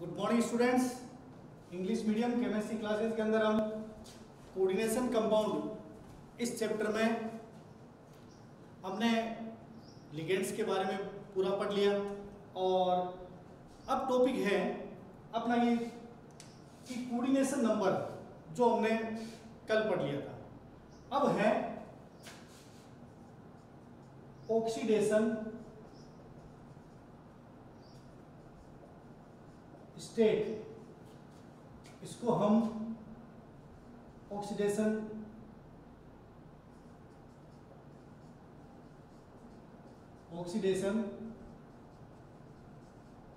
Good morning students. English medium chemistry classes के अंदर हम कोऑर्डिनेशन कंपाउंड इस चैप्टर में हमने लिगेंड्स के बारे में पूरा पढ़ लिया और अब टॉपिक है अपना ये कि कोऑर्डिनेशन नंबर जो हमने कल पढ़ लिया था। अब है ऑक्सीडेशन स्टेट, इसको हम ऑक्सीडेशन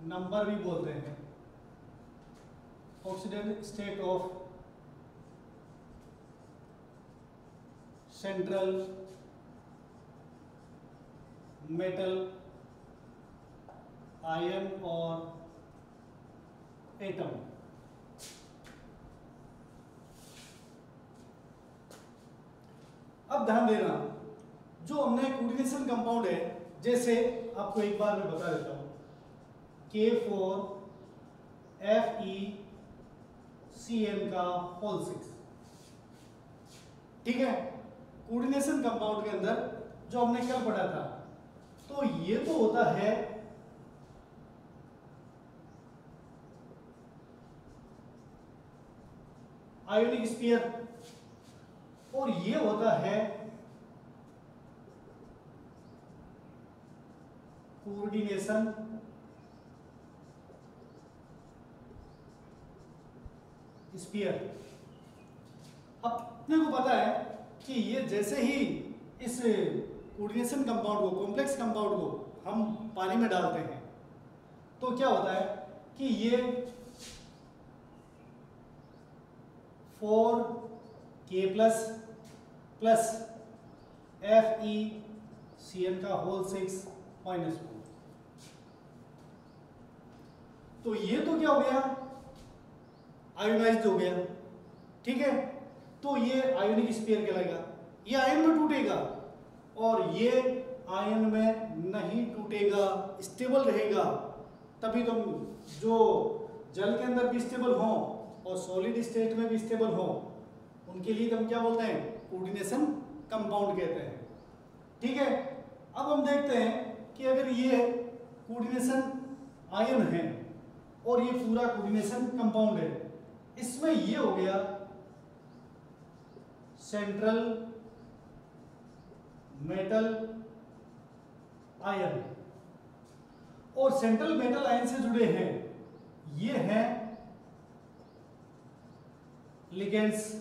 नंबर भी बोलते हैं। Oxidation state of central metal ion और एटम। अब ध्यान देना, जो हमने कोऑर्डिनेशन कंपाउंड है, जैसे आपको एक बार मैं बता देता हूं, K4FeCN का होल 6, ठीक है। कोऑर्डिनेशन कंपाउंड के अंदर जो हमने कल पढ़ा था, तो ये तो होता है आयोनिक स्फीयर और ये होता है कोऑर्डिनेशन स्फीयर। अब अपने को पता है कि ये जैसे ही इस कोऑर्डिनेशन कंपाउंड को, कॉम्प्लेक्स कंपाउंड को हम पानी में डालते हैं तो क्या होता है कि ये 4K प्लस FeCN का होल 6 माइनस 4, तो ये तो क्या हो गया, आयोनाइज्ड हो गया, ठीक है। तो ये आयोनिक स्फीयर कहलाएगा। ये आयन में टूटेगा और ये आयन में नहीं टूटेगा, स्टेबल रहेगा। तभी तुम जो जल के अंदर भी स्टेबल हो और सॉलिड स्टेट में भी स्टेबल हो, उनके लिए हम क्या बोलते हैं, कोऑर्डिनेशन कंपाउंड कहते हैं, ठीक है। अब हम देखते हैं कि अगर ये कोऑर्डिनेशन आयन है और ये पूरा कोऑर्डिनेशन कंपाउंड है, इसमें ये हो गया सेंट्रल मेटल आयन, और सेंट्रल मेटल आयन से जुड़े हैं ये हैं लिगेंड्स,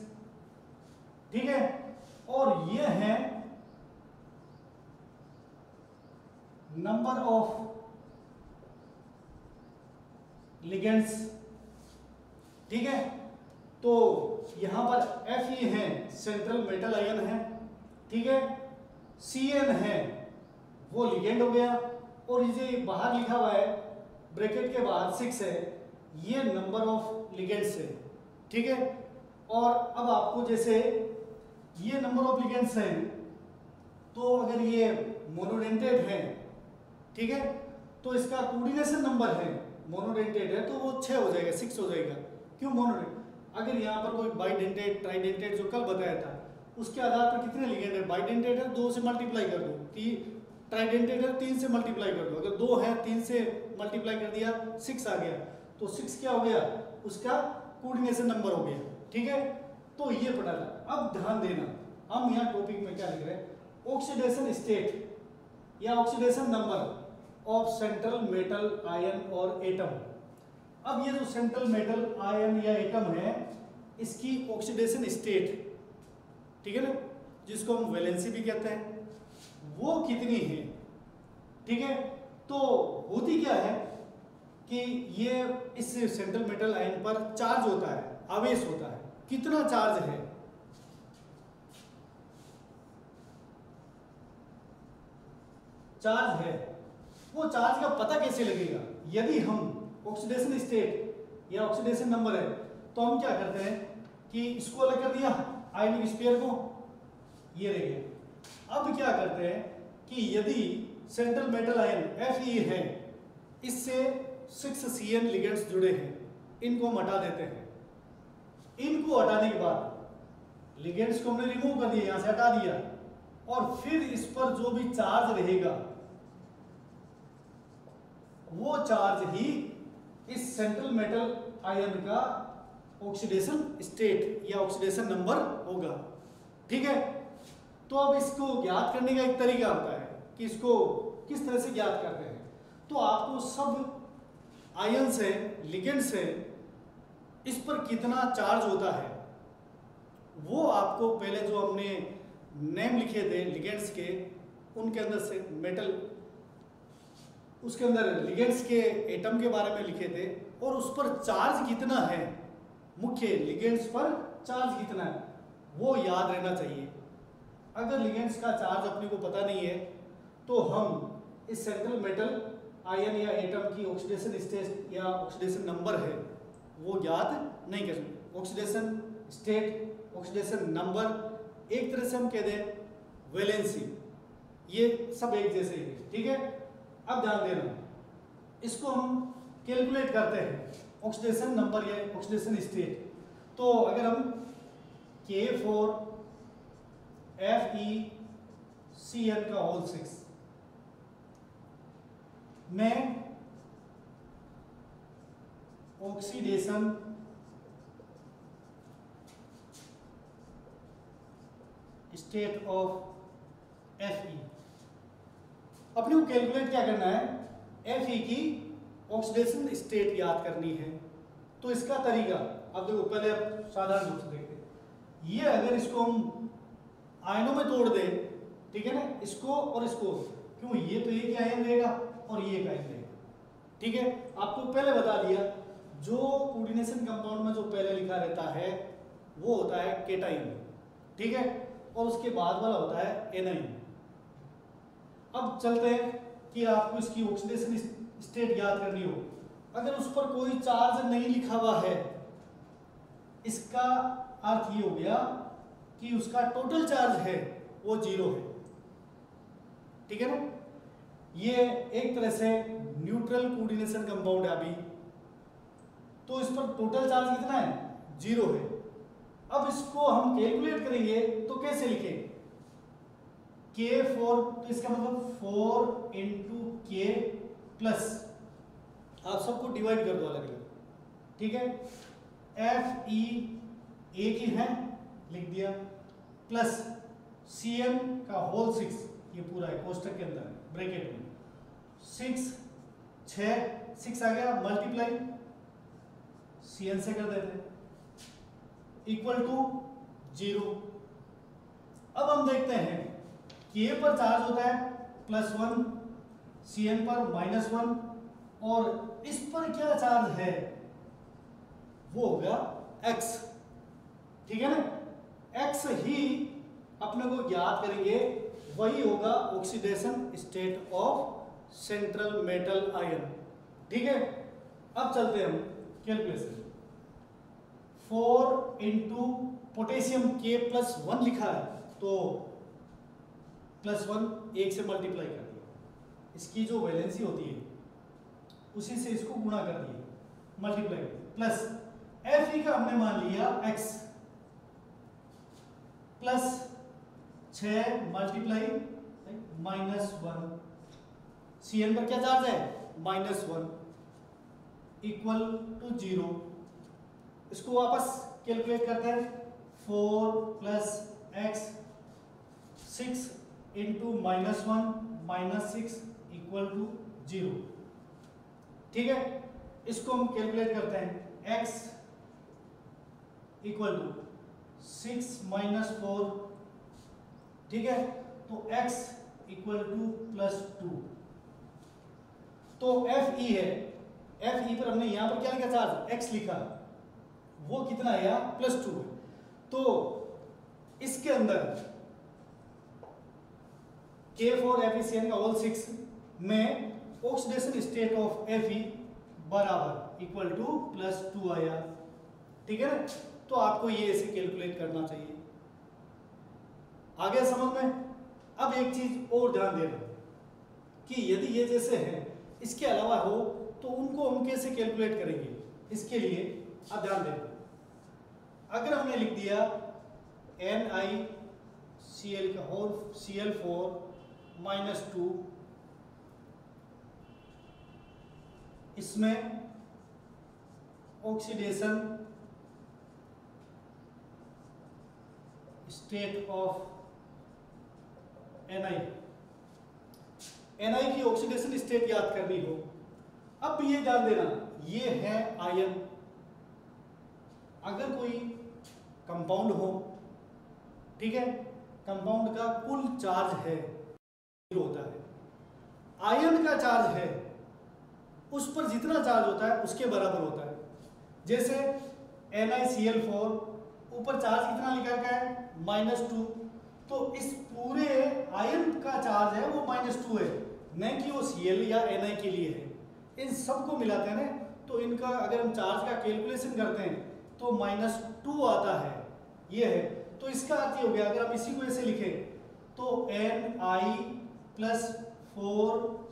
ठीक है। और ये हैं नंबर ऑफ लिगेंड्स, ठीक है। तो यहां पर Fe है सेंट्रल मेटल आयन है, ठीक है। Cn है वो लिगेंड हो गया, और ये बाहर लिखा हुआ है ब्रैकेट के बाहर 6 है, ये नंबर ऑफ लिगेंड्स है, ठीक है। और अब आपको जैसे ये नंबर ऑफ लिगेंड्स हैं, तो अगर ये मोनोडेंटेड है, ठीक है, तो इसका कोऑर्डिनेशन नंबर है, मोनोडेंटेड है तो वो 6 हो जाएगा, 6 हो जाएगा। क्यों मोनोडेंटेड? अगर यहाँ पर कोई बाइडेंटेड, ट्राइडेंटेड जो कल बताया था, उसके आधार पर कितने लिगेंड है, बाइडेंटेड है 2 से मल्टीप्लाई कर दो, ट्राइडेंटेड है 3 से मल्टीप्लाई कर दो, अगर 2 है 3 से मल्टीप्लाई कर दिया 6 आ गया, तो 6 क्या हो गया, उसका कोऑर्डिनेशन नंबर हो गया, ठीक है। तो ये पढ़ा था। अब ध्यान देना, हम यहाँ टॉपिक में क्या लिख रहे हैं, ऑक्सीडेशन स्टेट या oxidation number of central metal ion और एटम। अब ये जो सेंट्रल मेटल आयन या एटम है, इसकी ऑक्सीडेशन स्टेट, ठीक है ना, जिसको हम वैलेंसी भी कहते हैं, वो कितनी है, ठीक है। तो होती क्या है कि ये इस सेंट्रल मेटल आयन पर चार्ज होता है, आवेश होता है। कितना चार्ज है, चार्ज है, वो चार्ज का पता कैसे लगेगा? यदि हम ऑक्सीडेशन स्टेट या ऑक्सीडेशन नंबर है, तो हम क्या करते हैं कि इसको अलग कर दिया, आयनिक स्फीयर को, ये रह गया। अब क्या करते हैं कि यदि सेंट्रल मेटल आयन Fe है, इससे 6 CN लिगेंड्स जुड़े हैं, इनको हम हटा देते हैं। इनको हटाने के बाद लिगेंड्स को हमने रिमूव कर दिया, यहां से हटा दिया, और फिर इस पर जो भी चार्ज रहेगा वो चार्ज ही इस सेंट्रल मेटल आयन का ऑक्सीडेशन स्टेट या ऑक्सीडेशन नंबर होगा। ठीक है, तो अब इसको ज्ञात करने का एक तरीका होता है कि इसको किस तरह से ज्ञात करते हैं। तो आपको सब आयन से, लिगेंड से, इस पर कितना चार्ज होता है वो आपको पहले जो हमने नेम लिखे थे लिगेंड्स के, उनके अंदर से मेटल, उसके अंदर लिगेंड्स के एटम के बारे में लिखे थे, और उस पर चार्ज कितना है, मुख्य लिगेंड्स पर चार्ज कितना है वो याद रहना चाहिए। अगर लिगेंड्स का चार्ज अपने को पता नहीं है तो हम इस सेंट्रल मेटल आयन या एटम की ऑक्सीडेशन स्टेट या ऑक्सीडेशन नंबर है वो ज्ञात नहीं कर सकते। ऑक्सीडेशन स्टेट, ऑक्सीडेशन नंबर, एक तरह से हम कह दें वैलेंसी, ये सब एक जैसे ही है। ठीक है, अब ध्यान देना, इसको हम कैलकुलेट करते हैं ऑक्सीडेशन नंबर या ऑक्सीडेशन स्टेट। तो अगर हम K4FeCN का होल 6 में ऑक्सीडेशन स्टेट ऑफ Fe, अपने को कैलकुलेट क्या करना है, Fe की ऑक्सीडेशन स्टेट याद करनी है। तो इसका तरीका अब देखो, पहले आप साधारण रूप से देखते हैं। ये अगर इसको हम आयनों में तोड़ दें, ठीक है ना, इसको और इसको, क्यों, ये तो एक आयन रहेगा और ये एक आयन रहेगा। ठीक है, आपको पहले बता दिया जो कोऑर्डिनेशन कंपाउंड में जो पहले लिखा रहता है वो होता है केटाइन। ठीक है, और उसके बाद वाला होता है एनाइन। अब चलते हैं कि आपको इसकी ऑक्सीडेशन स्टेट याद करनी हो। अगर उस पर कोई चार्ज नहीं लिखा हुआ है, इसका अर्थ ये हो गया कि उसका टोटल चार्ज है वो 0 है। ठीक है ना, ये एक तरह से न्यूट्रल कोऑर्डिनेशन कंपाउंड है अभी, तो इस पर टोटल चार्ज कितना है, 0 है। अब इसको हम कैलकुलेट करेंगे तो कैसे लिखेंगे, K4, तो इसका मतलब 4 इंटू K प्लस, आप सबको डिवाइड कर दो अलग अलग। ठीक है, Fe एक ही है, लिख दिया, प्लस Cn का होल 6, ये पूरा है कोष्टक के अंदर ब्रैकेट में, 6 आ गया, मल्टीप्लाई Cn से कर देते इक्वल टू 0। अब हम देखते हैं K पर चार्ज होता है +1, Cn पर -1, और इस पर क्या चार्ज है वो होगा x। ठीक है ना, x ही अपने को ज्ञात करेंगे, वही होगा oxidation state of central metal ion. ठीक है, अब चलते हैं हम कैलकुलेशन। 4 इंटू पोटेशियम K+1 लिखा है तो +1 1 से मल्टीप्लाई कर दिया, इसकी जो वैलेंसी होती है उसी से इसको गुणा कर दिया, मल्टीप्लाई प्लस Fe का हमने मान लिया x, प्लस 6 मल्टीप्लाई -1, Cn पर क्या चार्ज है, -1, इक्वल टू 0। इसको वापस कैलकुलेट करते हैं, 4 plus x, 6 into -1 -6 equal to 0। ठीक है, इसको हम कैलकुलेट करते हैं, x इक्वल टू 6 - 4। ठीक है, तो x इक्वल टू +2। तो Fe है, Fe पर हमने यहां पर क्या लिखा, चार्ज x लिखा, वो कितना आया, +2 है। तो इसके अंदर K4FeCN का होल 6 में ऑक्सीडेशन स्टेट ऑफ Fe बराबर इक्वल टू +2 आया। ठीक है ना, तो आपको ये ऐसे कैलकुलेट करना चाहिए। आगे समझ में। अब एक चीज और ध्यान देना कि यदि ये जैसे है, इसके अलावा हो तो उनको हम कैसे कैलकुलेट करेंगे, इसके लिए आप ध्यान दें। अगर हमने लिख दिया NiCl का होल Cl4 -2, इसमें ऑक्सीडेशन स्टेट ऑफ Ni की ऑक्सीडेशन स्टेट याद करनी हो। अब ये ध्यान देना, ये है आयन। अगर कोई कंपाउंड हो, ठीक है, कंपाउंड का कुल चार्ज है होता है, आयन का चार्ज है उस पर जितना चार्ज होता है उसके बराबर होता है। जैसे NiCl4 ऊपर चार्ज कितना लिखा गया है -2, तो इस पूरे आयन का चार्ज है वो -2 है, न कि वो Cl या Ni के लिए है। इन सबको मिलाते हैं ना, तो इनका अगर हम चार्ज का कैलकुलेशन करते हैं तो -2 आता है, ये है। तो इसका अर्थ ये हो गया, अगर हम इसी को ऐसे लिखें तो Ni + 4Cl-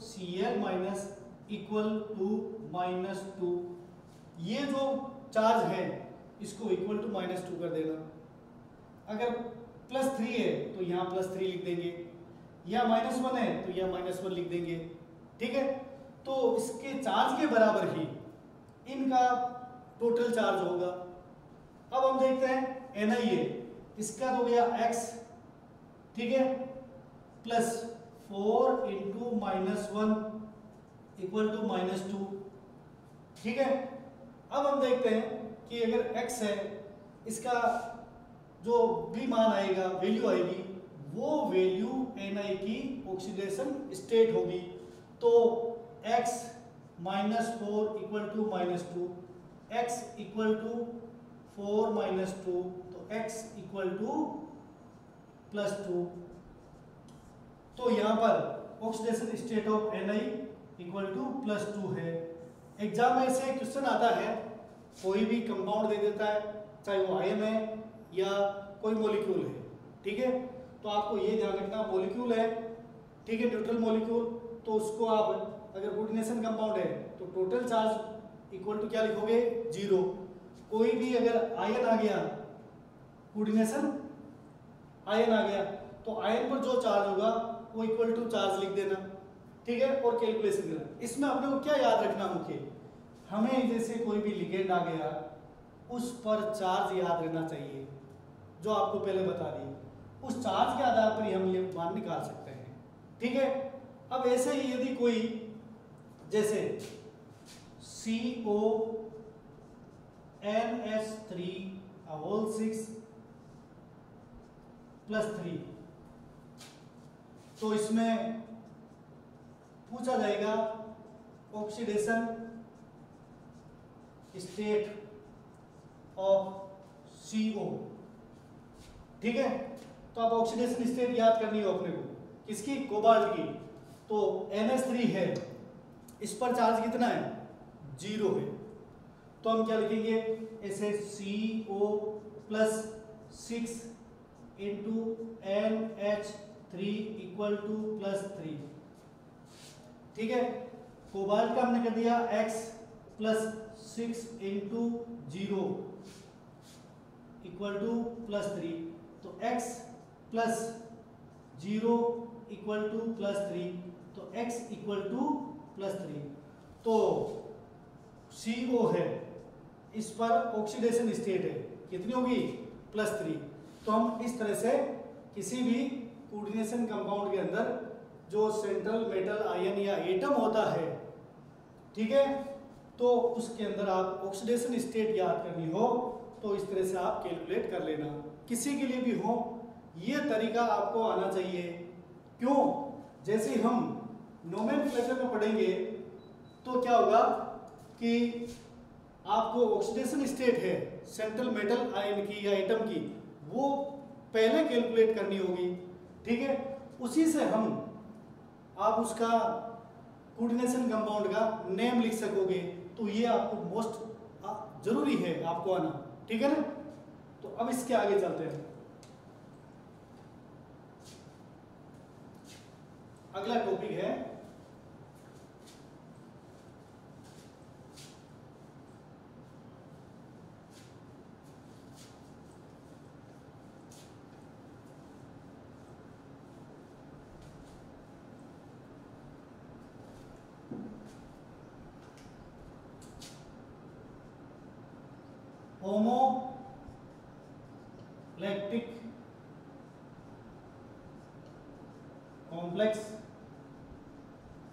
-2, ये जो चार्ज है इसको = -2 कर देना। अगर +3 है तो यहाँ +3 लिख देंगे, या -1 है तो यहाँ -1 लिख देंगे, ठीक है। तो इसके चार्ज के बराबर ही इनका टोटल चार्ज होगा। अब हम देखते हैं Ni है, इसका हो गया x, ठीक है, +4 × -1 = -2, ठीक है। अब हम देखते हैं कि अगर x है, इसका जो भी मान आएगा, वैल्यू आएगी, वो वैल्यू Ni की ऑक्सीडेशन स्टेट होगी। तो x -4 = -2, x = 4 - 2, तो x = +2। तो यहाँ पर ऑक्सीडेशन स्टेट ऑफ Ni = +2 है। एग्जाम में से क्वेश्चन आता है, कोई भी कंपाउंड दे देता है, चाहे वो आयन है या कोई मॉलिक्यूल है, ठीक है। तो आपको ये ध्यान रखना, मॉलिक्यूल है, ठीक है, न्यूट्रल मॉलिक्यूल, तो उसको आप अगर कोऑर्डिनेशन कंपाउंड है तो टोटल चार्ज इक्वल टू क्या लिखोगे, 0। कोई भी अगर आयन आ गया, कोऑर्डिनेशन आयन आ गया, तो आयन पर जो चार्ज होगा वो इक्वल टू चार्ज लिख देना, ठीक है, और कैलकुलेशन करना। इसमें अपने को क्या याद रखना मुख्य, हमें जैसे कोई भी लिगेंड आ गया उस पर चार्ज याद रहना चाहिए, जो आपको पहले बता दी, उस चार्ज के आधार पर ही हम ये मान निकाल सकते हैं, ठीक है। अब ऐसे ही यदि कोई जैसे CONH3 +3, तो इसमें पूछा जाएगा ऑक्सीडेशन स्टेट ऑफ CO, ठीक है। तो अब ऑक्सीडेशन स्टेट याद करनी हो अपने को, किसकी, कोबाल्ट की। तो NH3 है, इस पर चार्ज कितना है, 0 है, तो हम क्या लिखेंगे, ऐसे CO +6 × NH3 = +3, ठीक है। कोबाल्ट का हमने कर दिया x +6 × 0 = +3, तो x +0 = +3, तो x = +3। तो CO है, इस पर ऑक्सीडेशन स्टेट है, कितनी होगी, +3। तो हम इस तरह से किसी भी कोऑर्डिनेशन कंपाउंड के अंदर जो सेंट्रल मेटल आयन या एटम होता है, ठीक है, तो उसके अंदर आप ऑक्सीडेशन स्टेट याद करनी हो तो इस तरह से आप कैलकुलेट कर लेना। किसी के लिए भी हो, ये तरीका आपको आना चाहिए। क्यों, जैसे हम नोमेनक्लेचर में पढ़ेंगे तो क्या होगा कि आपको ऑक्सीडेशन स्टेट है सेंट्रल मेटल आयन की या एटम की, वो पहले कैलकुलेट करनी होगी, ठीक है। उसी से हम आप उसका कोऑर्डिनेशन कंपाउंड का नेम लिख सकोगे, तो ये आपको मोस्ट जरूरी है आपको आना, ठीक है ना। तो अब इसके आगे चलते हैं। अगला टॉपिक है होमोलैक्टिक कॉम्प्लेक्स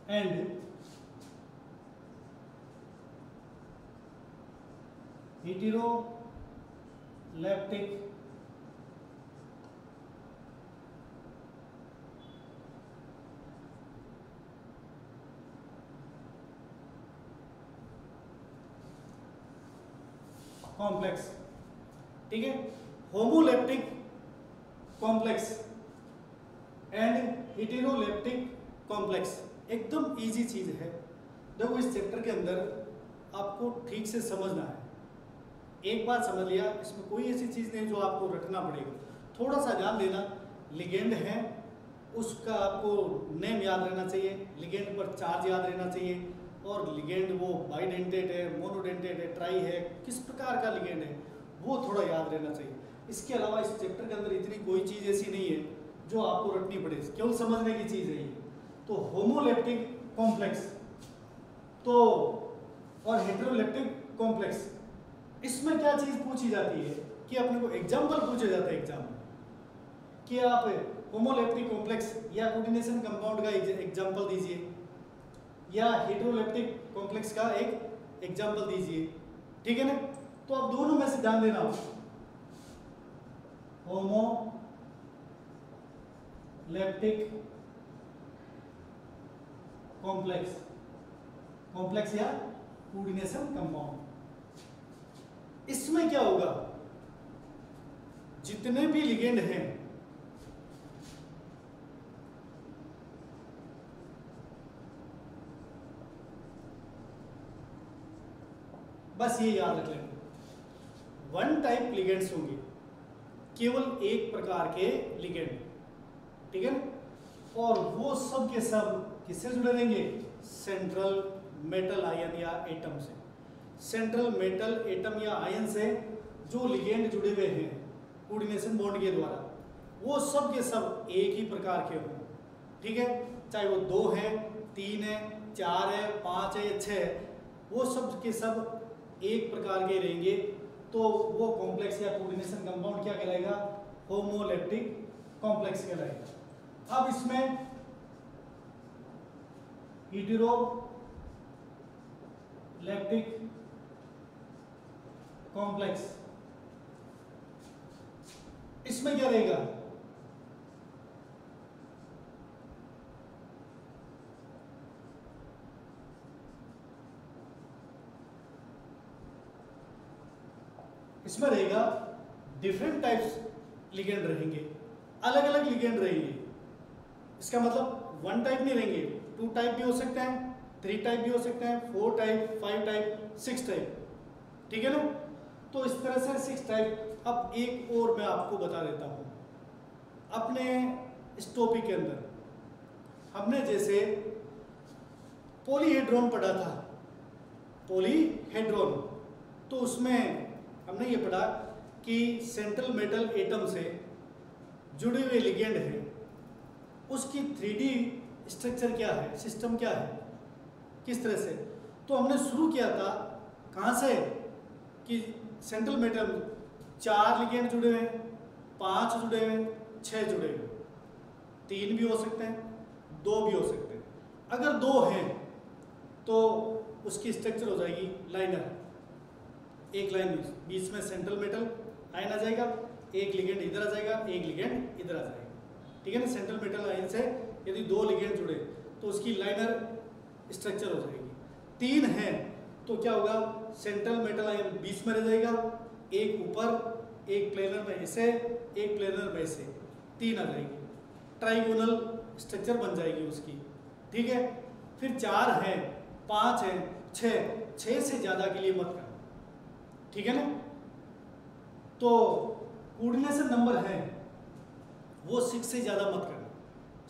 एंड हेटेरोलैप्टिक कॉम्प्लेक्स। ठीक है, होमोलैप्टिक कॉम्प्लेक्स एंड हेटेरोलैप्टिक कॉम्प्लेक्स एकदम इजी चीज है। देखो इस चैप्टर के अंदर आपको ठीक से समझना है। एक बार समझ लिया, इसमें कोई ऐसी चीज नहीं जो आपको रटना पड़ेगा। थोड़ा सा ध्यान देना, लिगेंड है उसका आपको नेम याद रहना चाहिए, लिगेंड पर चार्ज याद रहना चाहिए, और लिगेंड वो बाइडेंटेट है, मोनोडेंटेट है, ट्राई है, किस प्रकार का लिगेंड है वो थोड़ा याद रहना चाहिए। इसके अलावा इस चैप्टर के अंदर इतनी कोई चीज़ ऐसी नहीं है जो आपको रटनी पड़े, केवल समझने की चीज़ है ये। तो होमोलैप्टिक कॉम्प्लेक्स तो और हेटेरोलैप्टिक कॉम्प्लेक्स, इसमें क्या चीज़ पूछी जाती है कि अपने को एग्जाम्पल पूछे जाता है एग्जाम में कि आप होमोलैप्टिक कॉम्प्लेक्स या कोऑर्डिनेशन कंपाउंड का एग्जाम्पल दीजिए या हेटेरोलैप्टिक कॉम्प्लेक्स का एक एग्जाम्पल दीजिए। ठीक है ना, तो आप दोनों में से ध्यान देना, होमोलैप्टिक कॉम्प्लेक्स या कोऑर्डिनेशन कंपाउंड, इसमें क्या होगा, जितने भी लिगेंड हैं बस ये याद रख लेना, वन टाइप लिगेंड्स होंगे, केवल एक प्रकार के लिगेंड। ठीक है, और वो सब के सब किससे जुड़े रहेंगे, सेंट्रल मेटल आयन या एटम से। सेंट्रल मेटल एटम या आयन से जो लिगेंड जुड़े हुए हैं कोऑर्डिनेशन बॉन्ड के द्वारा, वो सब के सब एक ही प्रकार के हों। ठीक है, चाहे वो 2 है, 3 है, 4 है, 5 है या 6 है, वो सब के सब एक प्रकार के रहेंगे, तो वो कॉम्प्लेक्स या कोऑर्डिनेशन कंपाउंड क्या कहलाएगा, होमोलैप्टिक कॉम्प्लेक्स कहलाएगा। अब इसमें हेटेरोलैप्टिक कॉम्प्लेक्स, इसमें क्या रहेगा, इसमें रहेगा डिफरेंट टाइप्स लिगेंड रहेंगे, अलग अलग लिगेंड रहेंगे। इसका मतलब वन टाइप नहीं रहेंगे, 2 टाइप भी हो सकते हैं, 3 टाइप भी हो सकते हैं, 4 टाइप, 5 टाइप, 6 टाइप। ठीक है ना, तो इस तरह से 6 टाइप। अब एक और मैं आपको बता देता हूं, अपने इस टॉपिक के अंदर हमने जैसे पॉलीहेड्रॉन पढ़ा था, पॉलीहेड्रॉन, तो उसमें हमने ये पढ़ा कि सेंट्रल मेटल एटम से जुड़े हुए लिगेंड है, उसकी 3D स्ट्रक्चर क्या है, सिस्टम क्या है, किस तरह से। तो हमने शुरू किया था कहाँ से कि सेंट्रल मेटल 4 लिगेंड जुड़े हुए हैं, 5 जुड़े हुए हैं, 6 जुड़े हुए, 3 भी हो सकते हैं, 2 भी हो सकते हैं। अगर 2 हैं तो उसकी स्ट्रक्चर हो जाएगी लाइनर, एक लाइन बीच में सेंट्रल मेटल आयन आ जाएगा, एक लिगेंड इधर आ जाएगा, एक लिगेंड इधर आ जाएगा। ठीक है ना, सेंट्रल मेटल आयन से यदि 2 लिगेंड जुड़े तो उसकी लाइनर स्ट्रक्चर हो जाएगी। 3 है तो क्या होगा, सेंट्रल मेटल आयन बीच में रह जाएगा, एक ऊपर, एक प्लेनर में ऐसे, एक प्लेनर में ऐसे, 3 आ जाएगी, ट्राइगोनल स्ट्रक्चर बन जाएगी उसकी। ठीक है, फिर 4 है, 5 है, 6 से ज़्यादा के लिए मत करना। ठीक है ना, तो कोऑर्डिनेशन नंबर है वो 6 से ज़्यादा मत करना,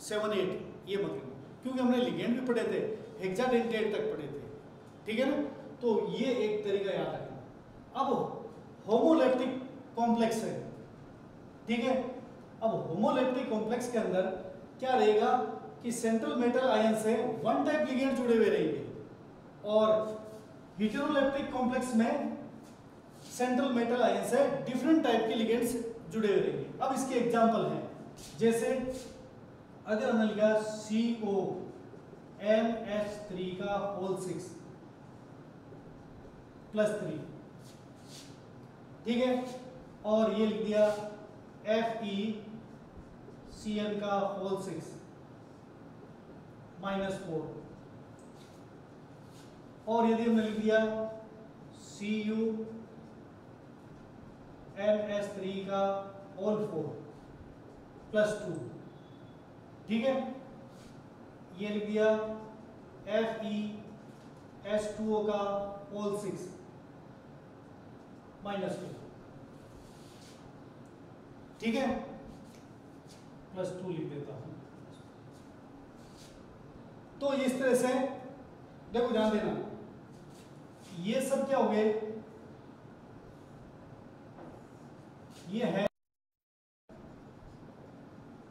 7, 8 ये मत करना, क्योंकि हमने लिगेंड भी पढ़े थे, हेक्साडेंटेट तक पढ़े थे। ठीक है ना, तो ये एक तरीका याद रखना। अब होमोलैप्टिक कॉम्प्लेक्स है। ठीक है, अब होमोलैप्टिक कॉम्प्लेक्स के अंदर क्या रहेगा कि सेंट्रल मेटल आयन से 1 टाइप लिगेंड जुड़े हुए रहेंगे, और हेटेरोलैप्टिक कॉम्प्लेक्स में सेंट्रल मेटल आयन से डिफरेंट टाइप के लिगेंड्स जुड़े हुए रहेंगे। अब इसके एग्जांपल हैं, जैसे अगर हमने लिखा CONH3 का होल 6 +3, ठीक है, और ये लिख दिया FeCN का होल 6 -4, और यदि हमने लिख दिया CuNH3 का होल 4 +2, ठीक है, ये लिख दिया FeH2O का होल 6 -2, ठीक है, +2 लिख देता हूं। तो इस तरह से देखो, ध्यान देना, ये सब क्या हो गए, ये है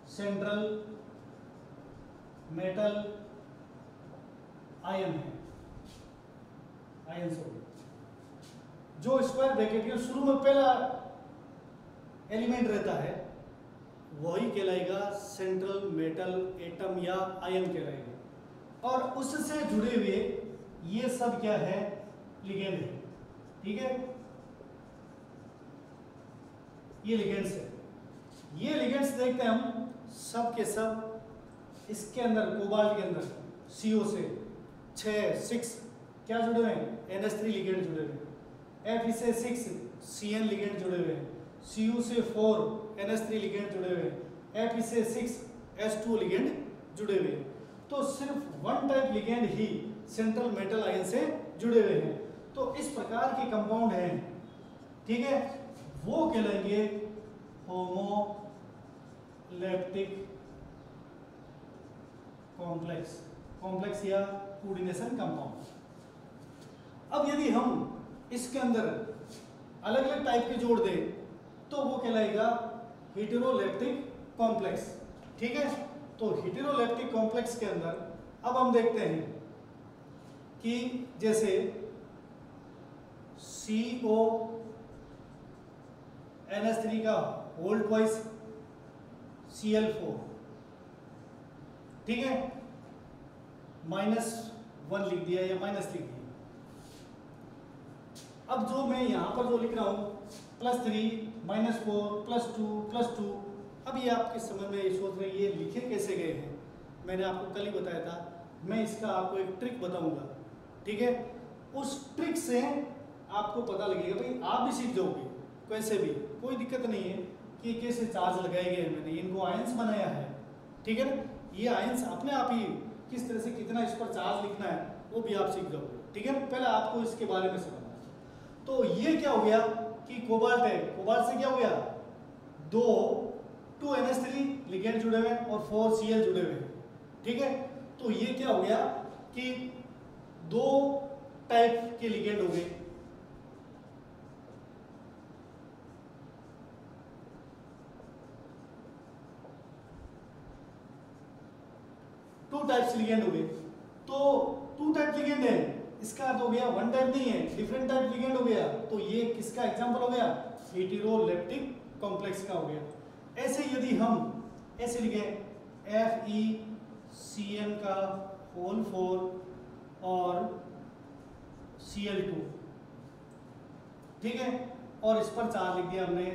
सेंट्रल मेटल आयन है, आयन से जो स्क्वायर ब्रैकेट के शुरू में पहला एलिमेंट रहता है वही कहलाएगा सेंट्रल मेटल एटम या आयन कहलाएगा, और उससे जुड़े हुए ये सब क्या है, लिगेंड है, ठीक है, ये लिगेंड्स है। ये लिगेंड्स देखते हैं हम सब के सब, इसके अंदर कोबाल्ट के अंदर CO से 6 क्या जुड़े हुए हैं, NH3 लिगेंड जुड़े हुए हैं, Fe से 6 CN लिगेंड जुड़े हुए हैं, Cu से 4 NH3 लिगेंड जुड़े हुए हैं, Fe से 6 H2O लिगेंड जुड़े हुए हैं। तो सिर्फ वन टाइप लिगेंड ही सेंट्रल मेटल आयन से जुड़े हुए हैं। तो इस प्रकार के कंपाउंड हैं, ठीक है, वो कहलाएंगे होमोलैप्टिक कॉम्प्लेक्स या कोऑर्डिनेशन कंपाउंड। अब यदि हम इसके अंदर अलग अलग टाइप के जोड़ दें तो वो कहलाएगा हेटेरोलैप्टिक कॉम्प्लेक्स, ठीक है। तो हेटेरोलैप्टिक कॉम्प्लेक्स के अंदर अब हम देखते हैं कि जैसे CONH3 का होल ट्वाइस Cl4, ठीक है, -1 लिख दिया या माइनस लिख दिया। अब जो मैं यहां पर जो लिख रहा हूं +3 -4 +2 +2, अब ये आपके समझ में ये सोच रहे हैं ये लिखे कैसे गए हैं। मैंने आपको कल ही बताया था, मैं इसका आपको एक ट्रिक बताऊंगा, ठीक है। उस ट्रिक से आपको पता लगेगा, भाई आप भी सीख जाओगे कैसे भी, कोई दिक्कत नहीं है कि कैसे चार्ज लगाए गए हैं, मैंने इनको आयंस बनाया है, ठीक है ना। ये आयंस अपने आप ही किस तरह से कितना इस पर चार्ज लिखना है वो भी आप सीख जाओगे, ठीक है। पहले आपको इसके बारे में समझना है। तो ये क्या हो गया कि कोबाल्ट है, कोबाल्ट से क्या हो गया, 2 NH3 लिगेंड जुड़े हुए और 4 Cl जुड़े हुए, ठीक है। तो ये क्या हो गया कि 2 टाइप के लिगेंड हो गए, टाइप्स लिगेंड हो गए। तो 2 टाइप लिगेंड है, इसका अर्थ हो गया 1 टाइप नहीं है, डिफरेंट टाइप लिगेंड हो गया। तो ये किसका एग्जांपल हो गया, हेटेरोलैप्टिक कॉम्प्लेक्स का हो गया। ऐसे यदि हम ऐसे लिखे FeCN का होल 4 और Cl2, ठीक है, और इस पर चार्ज लिख दिया हमने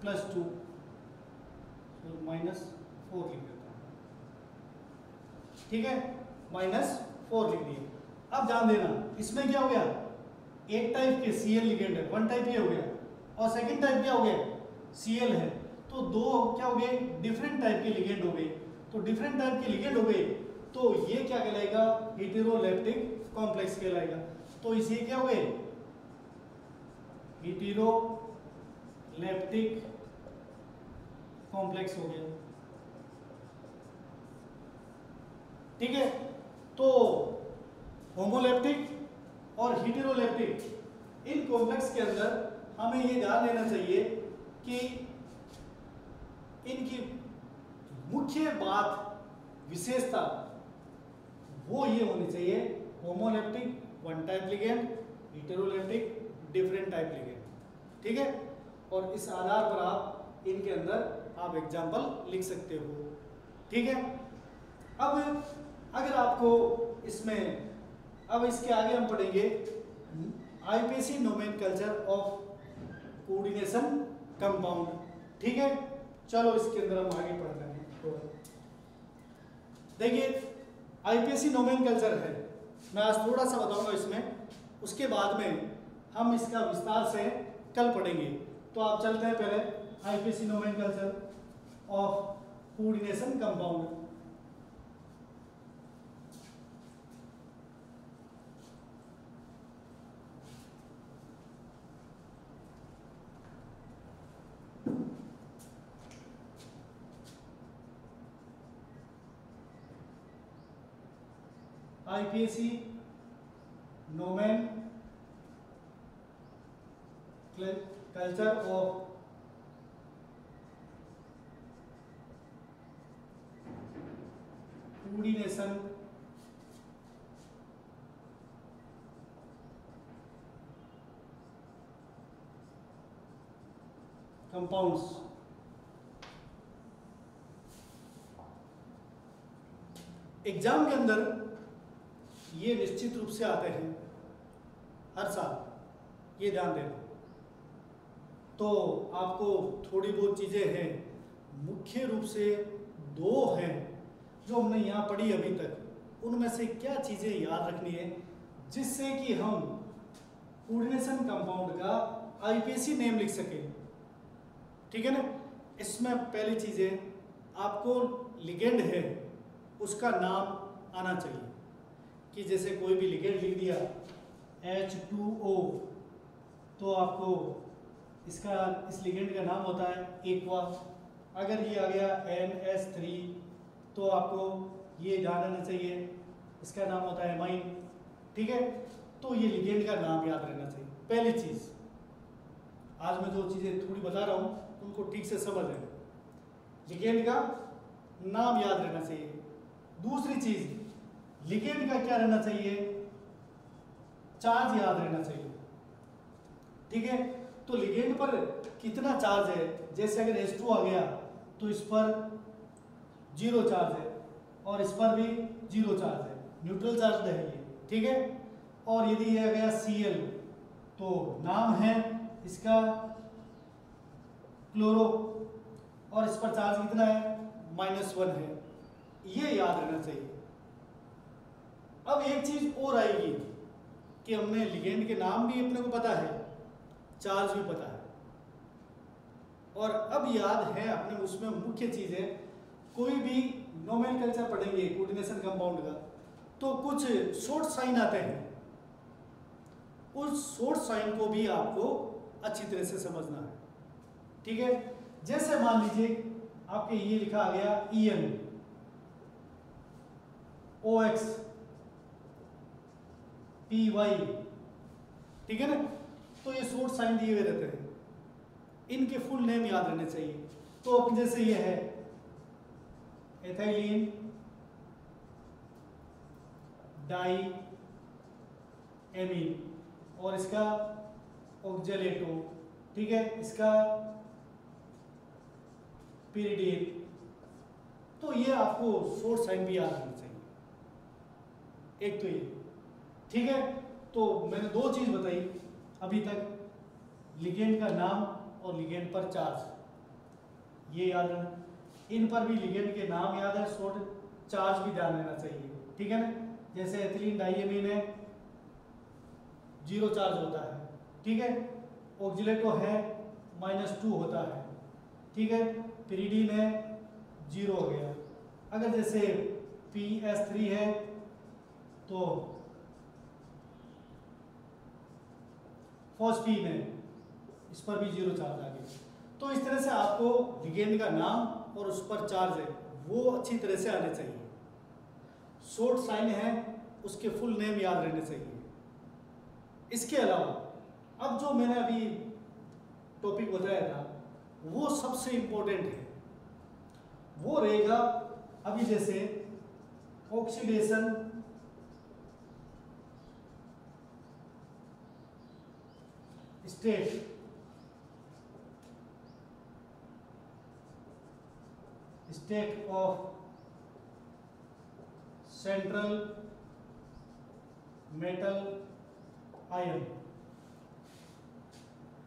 +2 तो -4 लिख दिया, ठीक है, -4 लिख दिए। अब ध्यान देना, इसमें क्या हो गया, एक टाइप के Cl लिगेंड है, 1 टाइप ये हो गया, और सेकंड टाइप क्या हो गया, Cl है। तो 2 क्या हो गए, डिफरेंट टाइप के लिगेंड हो गए। तो डिफरेंट टाइप के लिगेंड हो गए तो ये क्या कहलाएगा, हेटेरोलैप्टिक कॉम्प्लेक्स कहलाएगा। तो इसे क्या हो गए, हेटेरोलैप्टिक कॉम्प्लेक्स हो गया, ठीक है। तो होमोलैप्टिक और हेटेरोलैप्टिक इन कॉम्प्लेक्स के अंदर हमें ये ध्यान देना चाहिए कि इनकी मुख्य बात, विशेषता वो ये होनी चाहिए, homoleptic 1 type ligand, heteroleptic different type ligand, ठीक है। और इस आधार पर आप इनके अंदर आप एग्जाम्पल लिख सकते हो, ठीक है। अब अगर आपको इसमें, अब इसके आगे हम पढ़ेंगे IPC nomenclature of coordination compound, ठीक है। चलो इसके अंदर हम आगे पढ़ रहे हैं थोड़ा। देखिए आईपीसी नोमेनकल्चर है, मैं आज थोड़ा सा बताऊंगा इसमें, उसके बाद में हम इसका विस्तार से कल पढ़ेंगे। तो आप चलते हैं पहले IPC nomenclature of coordination compound. IPC nomenclature of coordination compounds. Exam के अंदर ये निश्चित रूप से आते हैं हर साल, ये ध्यान देना। तो आपको थोड़ी बहुत चीजें हैं, मुख्य रूप से दो हैं जो हमने यहाँ पढ़ी अभी तक, उनमें से क्या चीजें याद रखनी है जिससे कि हम कोऑर्डिनेशन कंपाउंड का आईपीसी नेम लिख सकें, ठीक है ना। इसमें पहली चीज है, आपको लिगेंड है उसका नाम आना चाहिए, कि जैसे कोई भी लिगेंड लिख दिया H2O, तो आपको इसका, इस लिगेंड का नाम होता है एक्वा। अगर ये आ गया NH3, तो आपको ये ध्यान रहना चाहिए, इसका नाम होता है एमाइन, ठीक है। तो ये लिगेंड का नाम याद रहना चाहिए पहली चीज। आज मैं जो चीजें थोड़ी बता रहा हूँ उनको ठीक से समझ लें, लिगेंड का नाम याद रहना चाहिए। दूसरी चीज, लिगेंड का क्या रहना चाहिए, चार्ज याद रहना चाहिए, ठीक है। तो लिगेंड पर कितना चार्ज है, जैसे अगर H2 आ गया तो इस पर 0 चार्ज है और इस पर भी 0 चार्ज है, न्यूट्रल चार्ज है ये, ठीक है। और यदि ये आ गया Cl, तो नाम है इसका क्लोरो, और इस पर चार्ज कितना है, -1 है, ये याद रहना चाहिए। अब एक चीज और आएगी कि हमने लिगेंड के नाम भी अपने को पता है, चार्ज भी पता है, और अब याद है अपने उसमें मुख्य चीज है, कोई भी नोमेनकल्चर पढ़ेंगे कोऑर्डिनेशन कंपाउंड का तो कुछ शॉर्ट साइन आते हैं, उस शॉर्ट साइन को भी आपको अच्छी तरह से समझना है, ठीक है। जैसे मान लीजिए आपके ये लिखा आ गया EN OX PY, ठीक है ना। तो ये शॉर्ट साइन दिए हुए रहते हैं, इनके फुल नेम याद रहने चाहिए। तो अब जैसे ये है एथिलीन डाई एमीन, और इसका ऑक्जेलेटो, ठीक है, इसका पिरिडीन। तो ये आपको शॉर्ट साइन भी याद रहना चाहिए, एक तो ये, ठीक है। तो मैंने दो चीज बताई अभी तक, लिगेंड का नाम और लिगेंड पर चार्ज, ये याद रखना। इन पर भी लिगेंड के नाम याद है, शॉर्ट चार्ज भी ध्यान रहना चाहिए, ठीक है ना। जैसे एथिलीन डाइएमीन है 0 चार्ज होता है, ठीक है। ऑक्जिलेटो है -2 होता है, ठीक है। पिरिडीन है 0 हो गया। अगर जैसे PS3 है तो फॉस्फीन है, इस पर भी 0 चार्ज आ गया। तो इस तरह से आपको लिगेंड का नाम और उस पर चार्ज है वो अच्छी तरह से आने चाहिए। शॉर्ट साइन है उसके फुल नेम याद रहने चाहिए। इसके अलावा अब जो मैंने अभी टॉपिक बताया था वो सबसे इंपॉर्टेंट है, वो रहेगा अभी जैसे oxidation state of central metal ion,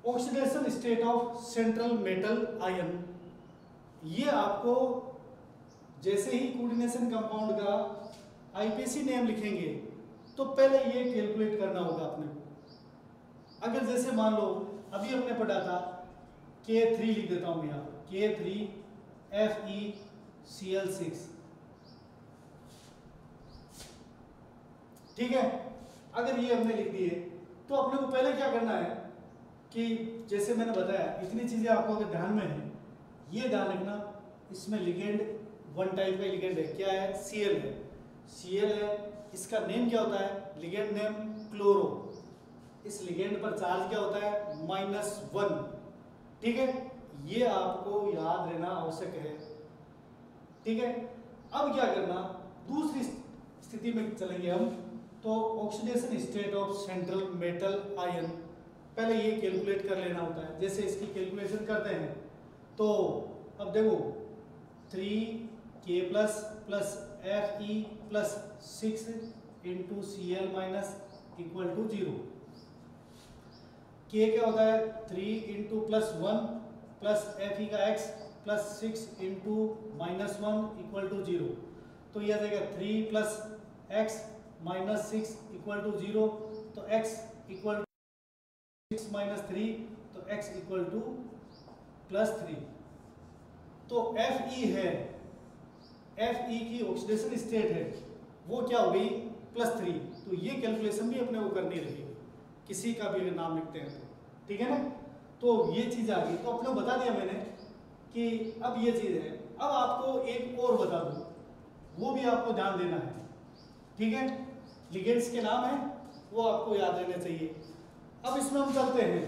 oxidation state of central metal ion. ये आपको जैसे ही कोऑर्डिनेशन कंपाउंड का आईपीसी नेम लिखेंगे तो पहले ये कैलकुलेट करना होगा अपने को। अगर जैसे मान लो अभी हमने पढ़ा था K3, लिख देता हूं यहाँ K3FeCl6, ठीक है। अगर ये हमने लिख दिए तो अपने को पहले क्या करना है कि जैसे मैंने बताया इतनी चीजें आपको अगर ध्यान में है, ये ध्यान रखना, इसमें लिगेंड वन टाइप का लिगेंड है, क्या है, Cl है, Cl है, इसका नेम क्या होता है, लिगेंड नेम क्लोरो, इस लिगेंड पर चार्ज क्या होता है, -1, ठीक है। ये आपको याद रहना आवश्यक है, ठीक है। अब क्या करना, दूसरी स्थिति में चलेंगे हम, तो oxidation state of central metal ion, पहले ये कैलकुलेट कर लेना होता है। जैसे इसकी कैलकुलेशन करते हैं तो अब देखो 3K plus Fe plus 6 into Cl minus equal to 0। K क्या होता है, 3 इंटू +1 प्लस Fe का x plus 6 into -1 equal to 0। तो यह आ जाएगा 3 plus x minus 6 equal to 0, तो x इक्वल 6 माइनस 3, तो x इक्वल टू +3। तो Fe है, Fe की ऑक्सीडेशन स्टेट है, वो क्या हो गई, +3। तो ये कैलकुलेशन भी अपने को करनी रहेगी, किसी का भी अगर नाम लिखते हैं तो, ठीक है ना। तो ये चीज आ गई, तो अपने को बता दिया मैंने कि अब ये चीज है। अब आपको एक और बता दूं, वो भी आपको ध्यान देना है, ठीक है। लिगेंड्स के नाम है, वो आपको याद रहने चाहिए। अब इसमें हम चलते हैं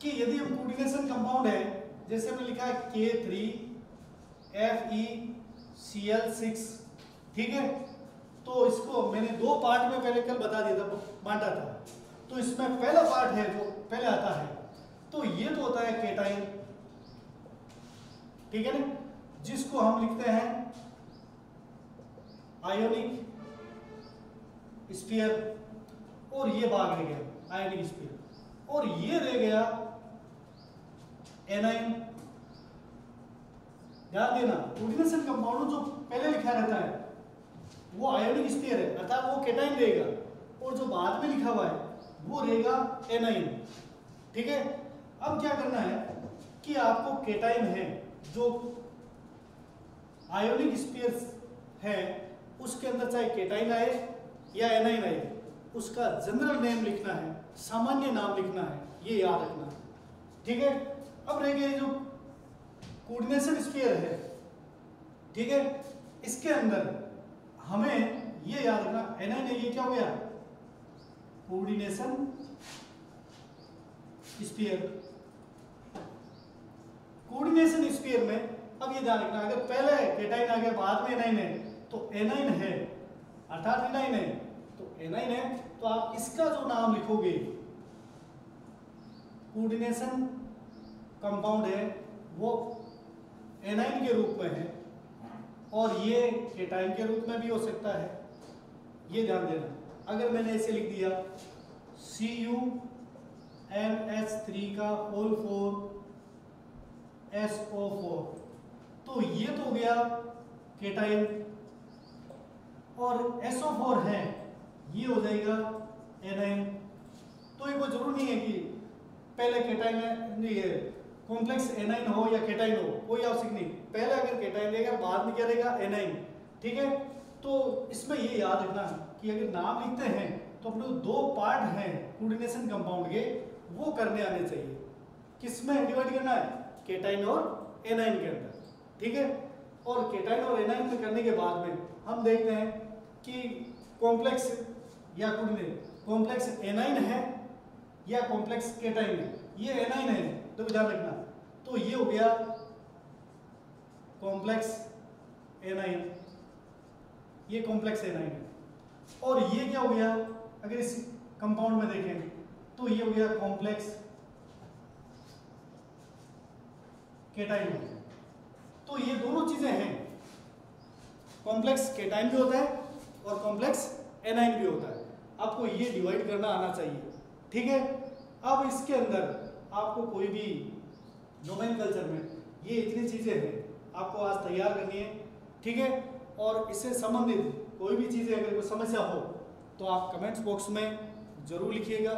कि यदि हम कोऑर्डिनेशन कंपाउंड है, जैसे हमने लिखा है K3FeCl6, ठीक है। तो इसको मैंने दो पार्ट में पहले कल बता दिया था, बांटा था। तो इसमें पहला पार्ट है जो पहले आता है, तो ये तो होता है केटाइन, ठीक है ना, जिसको हम लिखते हैं आयोनिक स्फीयर, और ये भाग रह गया आयोनिक स्फीयर, और ये रह गया एनाइन। ध्यान देना, कोऑर्डिनेशन कंपाउंड जो पहले लिखा रहता है वो आयोनिक स्फीयर है, अर्थात वो केटाइन रहेगा, और जो बाद में लिखा हुआ है वो रहेगा एनाइन, ठीक है। अब क्या करना है कि आपको केटाइन है जो आयोनिक स्फीयर है, उसके अंदर चाहे केटाइन आए या एनाइन आए, उसका जनरल नेम लिखना है, सामान्य नाम लिखना है, ये याद रखना है, ठीक है। अब रह गया जो कोऑर्डिनेशन स्फीयर है, ठीक है, इसके अंदर हमें ये याद रखना, एनाइन है, ये क्या हो गया, कोऑर्डिनेशन स्फीयर। कोऑर्डिनेशन स्फीयर में अब ये ध्यान रखना, अगर पहले केटाइन आ गया बाद में एनाइन है, तो एनाइन है अर्थात एनाइन है, तो एनाइन है, तो आप इसका जो नाम लिखोगे कोऑर्डिनेशन कंपाउंड है वो एनाइन के रूप में है, और ये केटाइन के रूप में भी हो सकता है, ये ध्यान देना। अगर मैंने ऐसे लिख दिया CuMH3 का होल 4 SO4, तो ये तो हो गया केटाइन, और SO4 है, ये हो जाएगा एनाइन। तो ये कोई जरूरी नहीं है कि पहले केटाइन है कॉम्प्लेक्स एनाइन हो या केटाइन हो, कोई आवश्यक नहीं, पहले अगर केटाइन रहेगा बाद में क्या रहेगा, एनाइन, ठीक है। तो इसमें ये याद रखना कि अगर नाम लिखते हैं तो अपने दो पार्ट हैं कोऑर्डिनेशन कंपाउंड के, वो करने आने चाहिए। किसमें डिवाइड करना है, केटाइन और एनाइन के अंदर, ठीक है। और केटाइन और एनाइन में करने के बाद में हम देखते हैं कि कॉम्प्लेक्स या कॉम्प्लेक्स एनाइन है या कॉम्प्लेक्स केटाइन है। ये एनाइन है तो ध्यान रखना, तो ये हो गया कॉम्प्लेक्स एनाइन, ये कॉम्प्लेक्स एनाइन है। और ये क्या हो गया, अगर इस कंपाउंड में देखें तो ये हो गया कॉम्प्लेक्स केटाइन हो गया। तो ये दोनों चीजें हैं, कॉम्प्लेक्स केटाइन भी होता है और कॉम्प्लेक्स एनाइन भी होता है। आपको ये डिवाइड करना आना चाहिए, ठीक है। अब इसके अंदर आपको कोई भी नोमेनकल्चर में ये इतनी चीजें हैं आपको आज तैयार करनी है, ठीक है। और इससे संबंधित कोई भी चीजें अगर कोई समस्या हो तो आप कमेंट्स बॉक्स में जरूर लिखिएगा।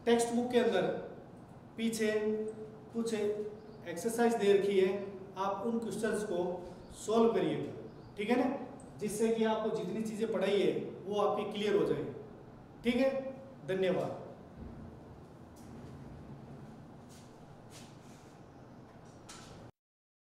टेक्स्ट बुक के अंदर पीछे कुछ एक्सरसाइज दे रखी है, आप उन क्वेश्चंस को सॉल्व करिएगा, ठीक है ना, जिससे कि आपको जितनी चीजें पढ़ाई है वो आपकी क्लियर हो जाएगी, ठीक है। धन्यवाद।